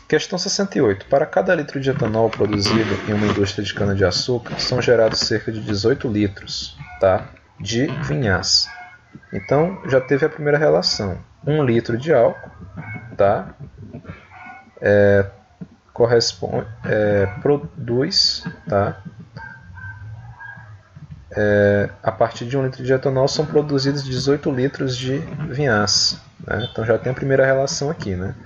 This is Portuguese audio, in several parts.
Questão 68. Para cada litro de etanol produzido em uma indústria de cana-de-açúcar, são gerados cerca de 18 litros, tá, de vinhaça. Então, já teve a primeira relação. 1 litro de álcool, tá, produz, tá, a partir de 1 litro de etanol são produzidos 18 litros de vinhaça. Né? Então, já tem a primeira relação aqui, né?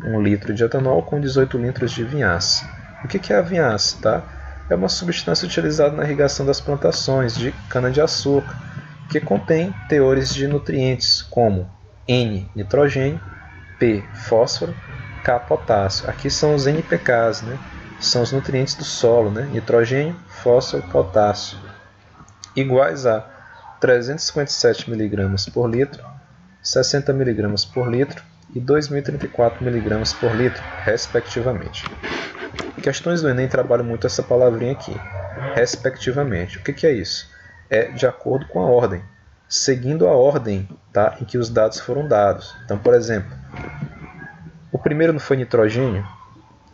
1 litro de etanol com 18 litros de vinhaça. O que é a vinhaça? Tá? É uma substância utilizada na irrigação das plantações de cana-de-açúcar, que contém teores de nutrientes como N, nitrogênio, P, fósforo, K, potássio. Aqui são os NPKs, né? São os nutrientes do solo, né? Nitrogênio, fósforo, potássio, iguais a 357 mg por litro, 60 mg por litro e 2.034 mg por litro, respectivamente. Questões do Enem trabalham muito essa palavrinha aqui, respectivamente. O que é isso? É de acordo com a ordem, seguindo a ordem, tá, em que os dados foram dados. Então, por exemplo, o primeiro não foi nitrogênio,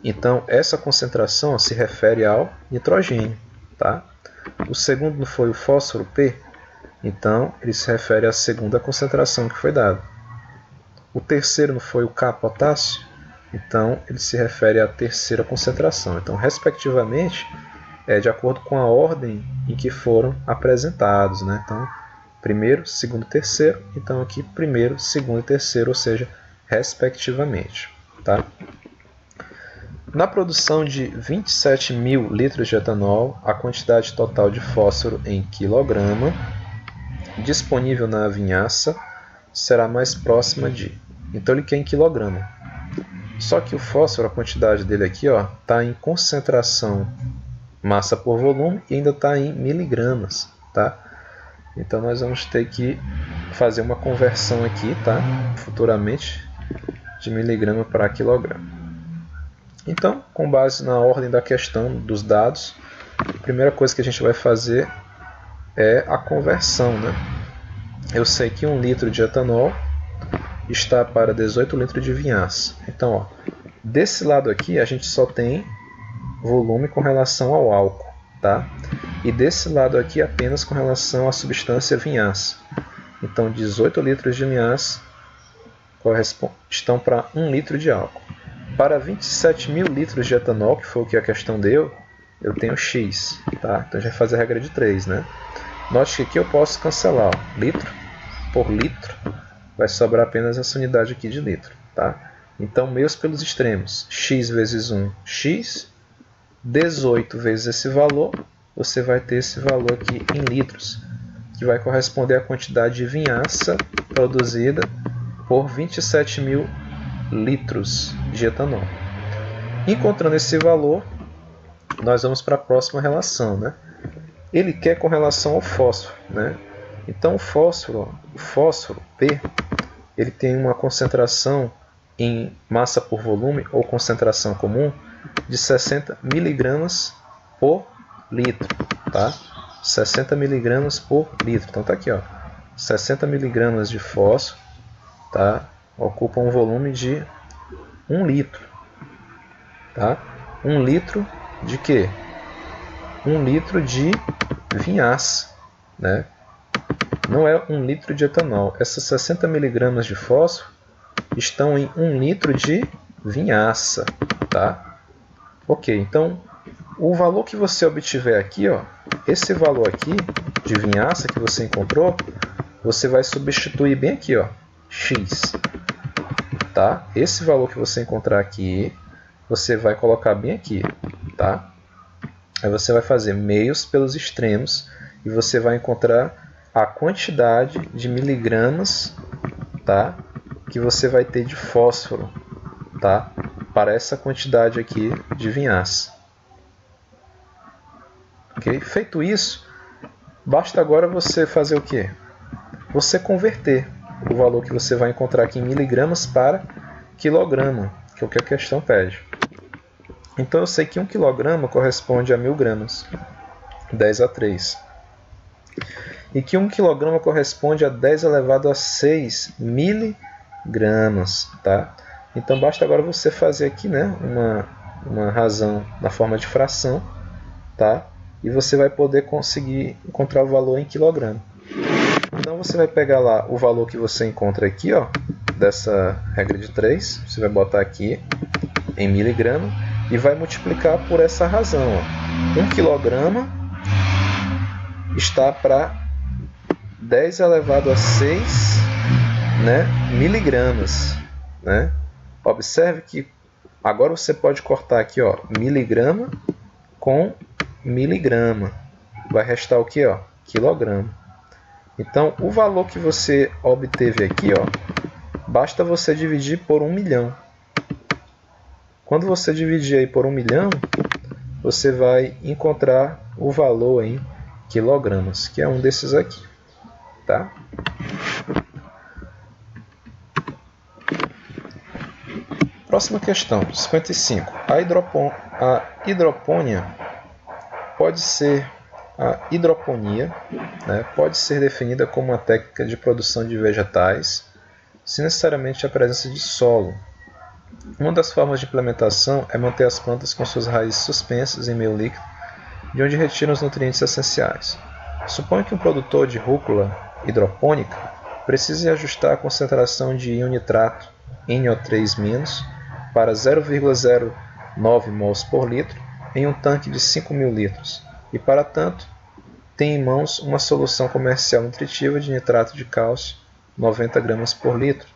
então essa concentração se refere ao nitrogênio. Tá? O segundo não foi o fósforo P, então ele se refere à segunda concentração que foi dada. O terceiro não foi o K, potássio, então ele se refere à terceira concentração. Então, respectivamente, é de acordo com a ordem em que foram apresentados. Né? Então, primeiro, segundo, terceiro. Então, aqui, primeiro, segundo e terceiro, ou seja, respectivamente. Tá? Na produção de 27 mil litros de etanol, a quantidade total de fósforo em quilograma disponível na vinhaça será mais próxima de... Então, ele quer em quilograma. Só que o fósforo, a quantidade dele aqui, está em concentração massa por volume e ainda está em miligramas. Tá? Então, nós vamos ter que fazer uma conversão aqui, tá? Futuramente, de miligrama para quilograma. Então, com base na ordem da questão, dos dados, a primeira coisa que a gente vai fazer é a conversão. Né? Eu sei que 1 litro de etanol está para 18 litros de vinhaça. Então, desse lado aqui a gente só tem volume com relação ao álcool. Tá? E desse lado aqui apenas com relação à substância vinhaça. Então, 18 litros de vinhaça estão para 1 litro de álcool. Para 27 mil litros de etanol, que foi o que a questão deu, eu tenho X. Tá? Então, a gente vai fazer a regra de 3. Né? Note que aqui eu posso cancelar. Litro por litro, vai sobrar apenas essa unidade aqui de litro. Tá? Então, meios pelos extremos. X vezes 1, X. 18 vezes esse valor, você vai ter esse valor aqui em litros, que vai corresponder à quantidade de vinhaça produzida por 27 mil litros de etanol. Encontrando esse valor, nós vamos para a próxima relação. Né? Ele quer com relação ao fósforo. Né? Então, o fósforo P, ele tem uma concentração em massa por volume, ou concentração comum, de 60 miligramas por litro. Tá? 60 miligramas por litro. Então, está aqui. 60 miligramas de fósforo, tá? Ocupa um volume de 1 litro. Tá? 1 litro de quê? 1 litro de vinhaça. Né? Não é 1 litro de etanol. Essas 60 miligramas de fósforo estão em 1 litro de vinhaça. Tá? Ok, então o valor que você obtiver aqui, esse valor aqui de vinhaça que você encontrou, você vai substituir bem aqui, X. Tá? Esse valor que você encontrar aqui, você vai colocar bem aqui. Tá? Aí você vai fazer meios pelos extremos e você vai encontrar a quantidade de miligramas, tá, que você vai ter de fósforo, tá, para essa quantidade aqui de vinhaça. Okay? Feito isso, basta agora você fazer o quê? Você converter o valor que você vai encontrar aqui em miligramas para quilograma, que é o que a questão pede. Então eu sei que 1 quilograma corresponde a 1000 gramas, 10 a 3. E que 1 quilograma corresponde a 10 elevado a 6 miligramas. Tá? Então basta agora você fazer aqui, né, uma razão na forma de fração, tá? E você vai poder conseguir encontrar o valor em quilograma. Então você vai pegar lá o valor que você encontra aqui, ó, dessa regra de 3, você vai botar aqui em miligrama e vai multiplicar por essa razão. Ó. 1 quilograma está para 10 elevado a 6, né, miligramas. Né? Observe que agora você pode cortar aqui, ó, miligrama com miligrama. Vai restar o que? Ó? Quilograma. Então, o valor que você obteve aqui, ó, basta você dividir por 1 milhão. Quando você dividir aí por 1 milhão, você vai encontrar o valor em quilogramas, que é um desses aqui. Tá? Próxima questão, 55. A hidroponia pode ser a hidroponia, né, pode ser definida como uma técnica de produção de vegetais sem necessariamente a presença de solo. Uma das formas de implementação é manter as plantas com suas raízes suspensas em meio líquido, de onde retiram os nutrientes essenciais. Suponha que um produtor de rúcula hidropônica precise ajustar a concentração de íon nitrato NO3- para 0,09 mols por litro em um tanque de 5.000 litros e, para tanto, tem em mãos uma solução comercial nutritiva de nitrato de cálcio 90 gramas por litro.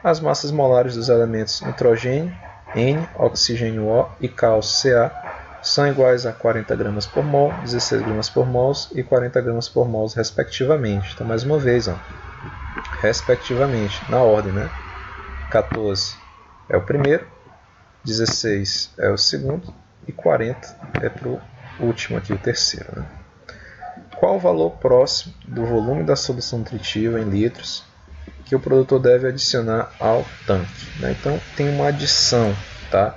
As massas molares dos elementos nitrogênio N, oxigênio O e cálcio Ca são iguais a 40 gramas por mol, 16 gramas por mol e 40 gramas por mol, respectivamente. Então, mais uma vez, ó, respectivamente, na ordem, né? 14 é o primeiro, 16 é o segundo e 40 é para o último aqui, o terceiro. Né? Qual o valor próximo do volume da solução nutritiva em litros que o produtor deve adicionar ao tanque? Né? Então tem uma adição, tá?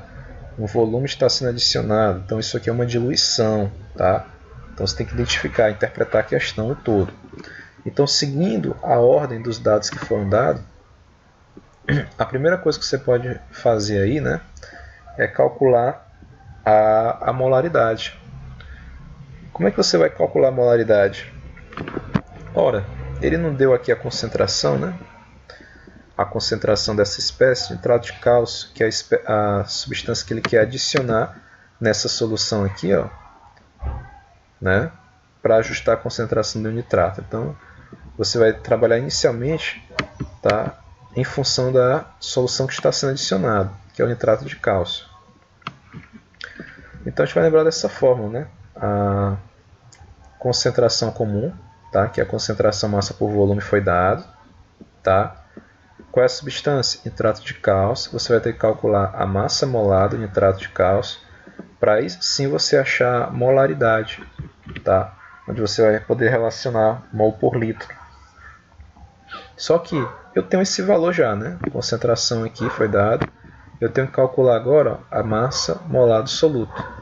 Um volume está sendo adicionado, então isso aqui é uma diluição, tá? Então você tem que identificar, interpretar a questão todo. Então, seguindo a ordem dos dados que foram dados, a primeira coisa que você pode fazer aí, né, é calcular a molaridade. Como é que você vai calcular a molaridade? Ora, ele não deu aqui a concentração, né? A concentração dessa espécie, nitrato de cálcio, que é a substância que ele quer adicionar nessa solução aqui, ó, né, para ajustar a concentração do nitrato. Então, você vai trabalhar inicialmente, tá, em função da solução que está sendo adicionada, que é o nitrato de cálcio. Então a gente vai lembrar dessa fórmula, né? A concentração comum, tá? Que é a concentração massa por volume foi dado, tá? Qual é a substância? Nitrato de cálcio. Você vai ter que calcular a massa molar do nitrato de cálcio, para aí sim você achar a molaridade, tá? Onde você vai poder relacionar mol por litro. Só que eu tenho esse valor já, né? A concentração aqui foi dada. Eu tenho que calcular agora, ó, a massa molar do soluto.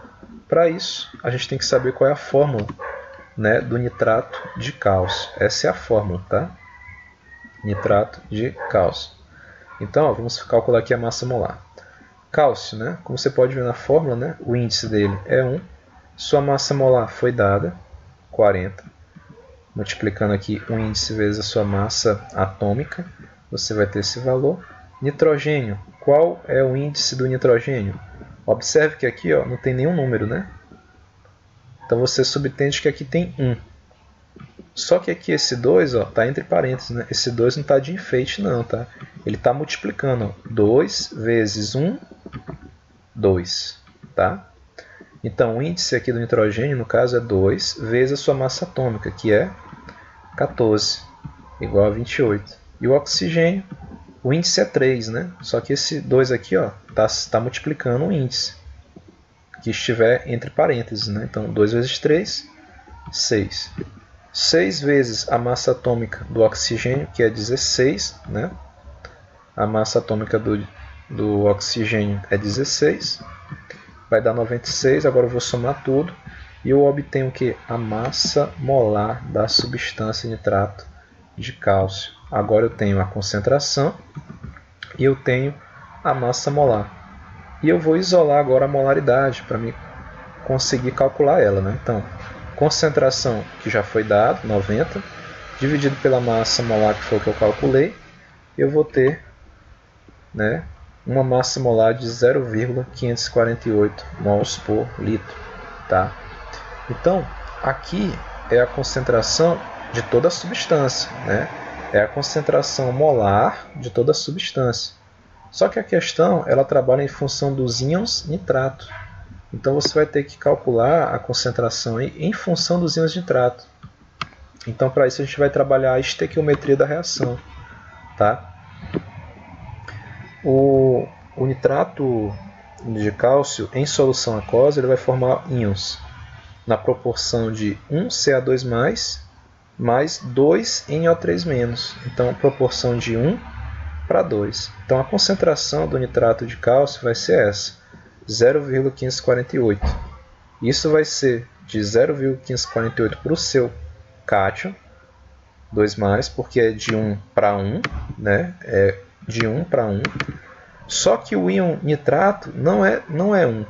Para isso, a gente tem que saber qual é a fórmula, né, do nitrato de cálcio. Essa é a fórmula, tá? Nitrato de cálcio. Então, ó, vamos calcular aqui a massa molar. Cálcio, né? Como você pode ver na fórmula, né, o índice dele é 1. Sua massa molar foi dada, 40. Multiplicando aqui o índice vezes a sua massa atômica, você vai ter esse valor. Nitrogênio, qual é o índice do nitrogênio? Observe que aqui, ó, não tem nenhum número, né? Então você subentende que aqui tem 1. Só que aqui esse 2 está entre parênteses, né? Esse 2 não está de enfeite não, tá? Ele está multiplicando, ó, 2 vezes 1, 2, tá? Então o índice aqui do nitrogênio, no caso, é 2 vezes a sua massa atômica, que é 14, igual a 28. E o oxigênio, o índice é 3, né? Só que esse 2 aqui está multiplicando o índice que estiver entre parênteses, né? Então 2 vezes 3, 6. 6 vezes a massa atômica do oxigênio, que é 16, né? A massa atômica do oxigênio é 16, vai dar 96, agora eu vou somar tudo e eu obtenho o que? A massa molar da substância nitrato de cálcio. Agora eu tenho a concentração e eu tenho a massa molar. E eu vou isolar agora a molaridade para me conseguir calcular ela, né? Então, concentração que já foi dado, 90, dividido pela massa molar, que foi o que eu calculei, eu vou ter, né, uma massa molar de 0,548 mols por litro. Tá? Então, aqui é a concentração de toda a substância, né? É a concentração molar de toda a substância. Só que a questão, ela trabalha em função dos íons nitrato. Então você vai ter que calcular a concentração aí em função dos íons nitrato. Então para isso a gente vai trabalhar a estequiometria da reação. Tá? O nitrato de cálcio em solução aquosa ele vai formar íons na proporção de 1 Ca2+, mais 2 NO3-. Então, proporção de 1 para 2. Então, a concentração do nitrato de cálcio vai ser essa, 0,548. Isso vai ser de 0,548 para o seu cátion, 2+, porque é de 1 para 1, né? É de 1 para 1. Só que o íon nitrato não é 1.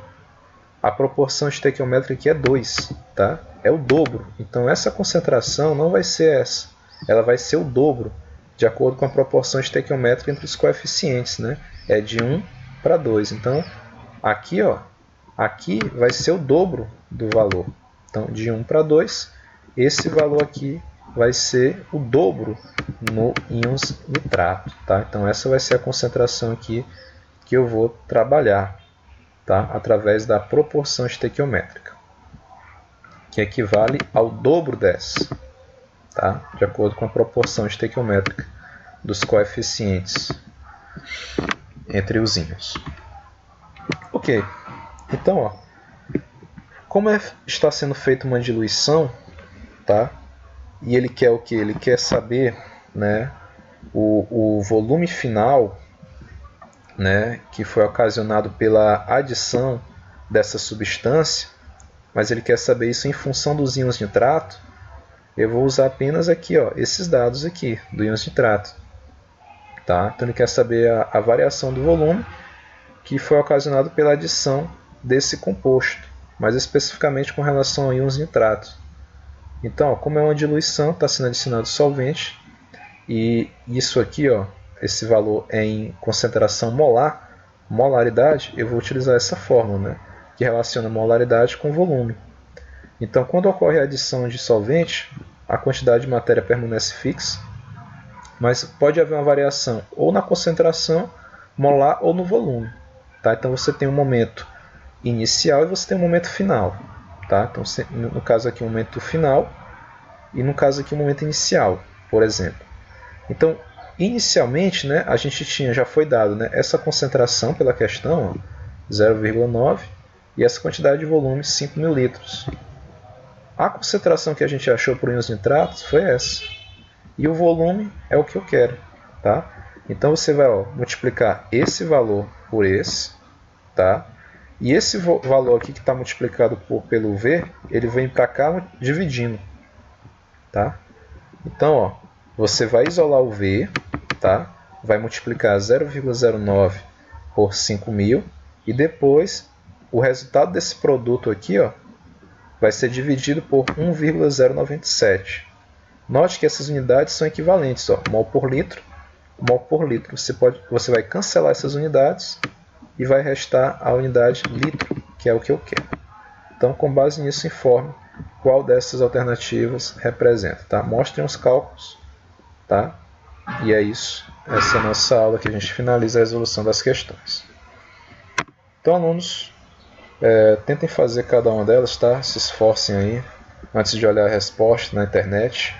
A proporção estequiométrica aqui é 2, tá? É o dobro. Então essa concentração não vai ser essa. Ela vai ser o dobro, de acordo com a proporção estequiométrica entre os coeficientes, né? É de 1 para 2. Então aqui, ó, aqui vai ser o dobro do valor. Então de 1 para 2, esse valor aqui vai ser o dobro no íons nitrato, tá? Então essa vai ser a concentração aqui que eu vou trabalhar, tá? Através da proporção estequiométrica, que equivale ao dobro dessa, tá? De acordo com a proporção estequiométrica dos coeficientes entre os íons. Ok, então, ó, como está sendo feita uma diluição, tá? E ele quer o que? Ele quer saber, né, o volume final, né, que foi ocasionado pela adição dessa substância, mas ele quer saber isso em função dos íons nitrato. Eu vou usar apenas aqui, ó, esses dados aqui do íons nitrato, tá? Então ele quer saber a variação do volume que foi ocasionado pela adição desse composto, mais especificamente com relação ao íons nitrato. Então, ó, como é uma diluição, está sendo adicionado solvente, e isso aqui, ó, esse valor é em concentração molar, molaridade, eu vou utilizar essa fórmula, né, que relaciona molaridade com volume. Então, quando ocorre a adição de solvente, a quantidade de matéria permanece fixa, mas pode haver uma variação ou na concentração molar ou no volume. Tá? Então, você tem um momento inicial e você tem um momento final. Tá? Então, no caso aqui, um momento final e no caso aqui, um momento inicial, por exemplo. Então, inicialmente, né, a gente tinha, já foi dado, né, essa concentração pela questão, 0,9, e essa quantidade de volume, 5.000 litros. A concentração que a gente achou por íons nitratos foi essa. E o volume é o que eu quero. Tá? Então você vai, ó, multiplicar esse valor por esse. Tá? E esse valor aqui que está multiplicado pelo V, ele vem para cá dividindo. Tá? Então, ó, você vai isolar o V, tá? Vai multiplicar 0,09 por 5.000 e depois o resultado desse produto aqui, ó, vai ser dividido por 1,097. Note que essas unidades são equivalentes, ó, mol por litro, mol por litro. Você vai cancelar essas unidades e vai restar a unidade litro, que é o que eu quero. Então, com base nisso, informe qual dessas alternativas representa. Tá? Mostrem os cálculos. Tá? E é isso. Essa é a nossa aula que a gente finaliza a resolução das questões. Então, alunos, tentem fazer cada uma delas, tá? Se esforcem aí antes de olhar a resposta na internet,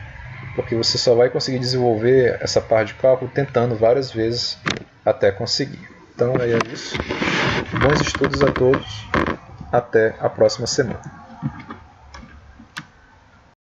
porque você só vai conseguir desenvolver essa parte de cálculo tentando várias vezes até conseguir. Então é isso. Bons estudos a todos. Até a próxima semana.